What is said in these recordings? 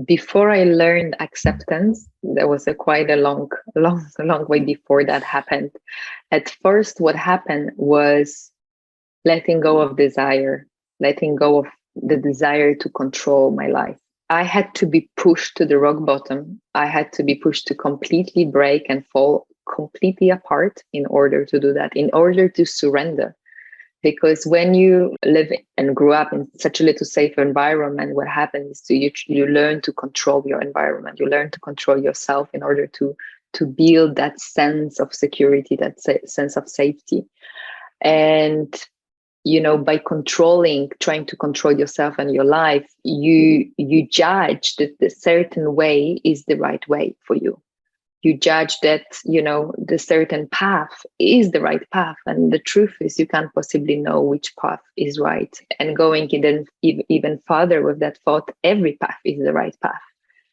before I learned acceptance, there was a quite a long way before that happened. At first, what happened was letting go of desire, letting go of the desire to control my life. I had to be pushed to the rock bottom. I had to be pushed to completely break and fall completely apart in order to do that, in order to surrender. Because when you live and grew up in such a little safe environment, what happens is you learn to control your environment. You learn to control yourself in order to build that sense of security, that sense of safety. And by trying to control yourself and your life, you judge that the certain way is the right way for you. You judge that, the certain path is the right path. And the truth is you can't possibly know which path is right. And going even further with that thought, every path is the right path,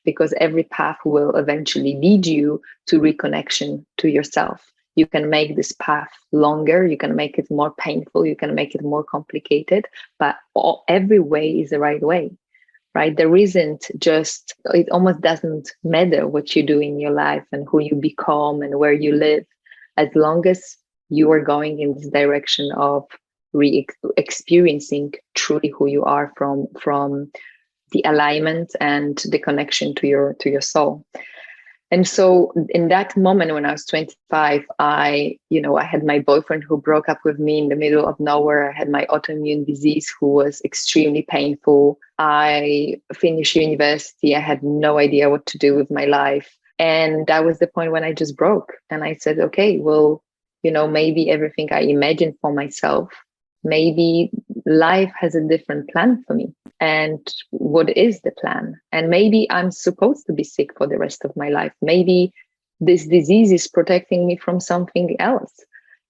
because every path will eventually lead you to reconnection to yourself. You can make this path longer, you can make it more painful, you can make it more complicated, but every way is the right way. Right? There isn't just, it almost doesn't matter what you do in your life and who you become and where you live, as long as you are going in this direction of experiencing truly who you are from the alignment and the connection to your soul. And so in that moment when I was 25, I had my boyfriend who broke up with me in the middle of nowhere. I had my autoimmune disease who was extremely painful. I finished university. I had no idea what to do with my life. And that was the point when I just broke. And I said, okay, well, maybe everything I imagined for myself, maybe life has a different plan for me. And what is the plan? And maybe I'm supposed to be sick for the rest of my life. Maybe this disease is protecting me from something else.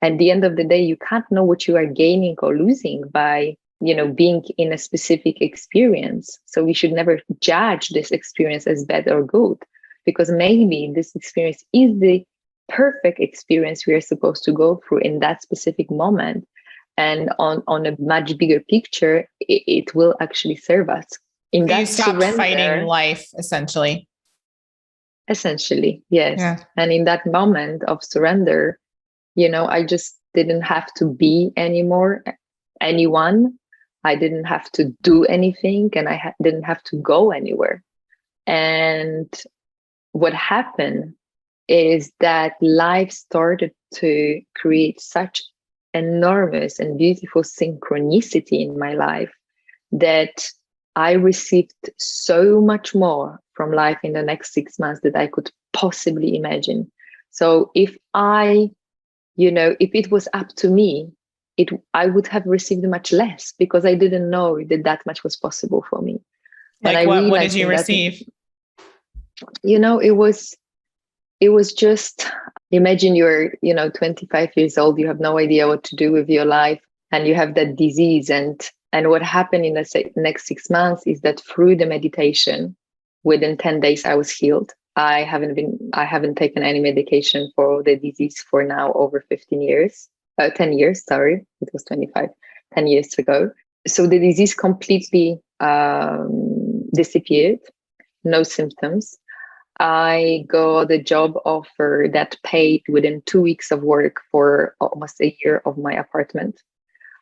At the end of the day, you can't know what you are gaining or losing by, being in a specific experience. So we should never judge this experience as bad or good, because maybe this experience is the perfect experience we are supposed to go through in that specific moment. And on a much bigger picture, it will actually serve us. In that you stopped fighting life, essentially. Essentially, yes. Yeah. And in that moment of surrender, I just didn't have to be anyone. I didn't have to do anything, and I didn't have to go anywhere. And what happened is that life started to create such enormous and beautiful synchronicity in my life that I received so much more from life in the next 6 months that I could possibly imagine. So if if it was up to me, I would have received much less, because I didn't know that much was possible for me. Like what did you receive? It was just, imagine you're 25 years old, you have no idea what to do with your life, and you have that disease. And what happened in the next 6 months is that through the meditation, within 10 days I was healed. I haven't taken any medication for the disease for now over 10 years, sorry, it was 25, 10 years ago. So the disease completely disappeared, no symptoms. I got a job offer that paid within 2 weeks of work for almost a year of my apartment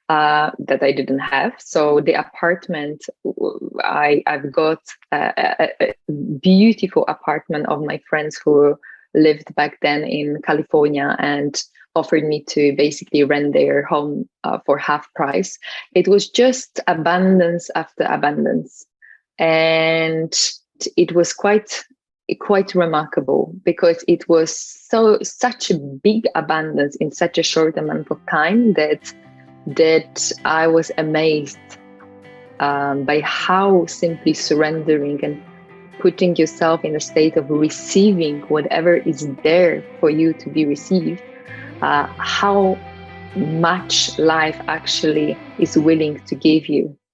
that I didn't have. So the apartment, I've got a beautiful apartment of my friends who lived back then in California and offered me to basically rent their home for half price. It was just abundance after abundance. And it was quite remarkable, because it was such a big abundance in such a short amount of time that I was amazed by how simply surrendering and putting yourself in a state of receiving whatever is there for you to be received, how much life actually is willing to give you.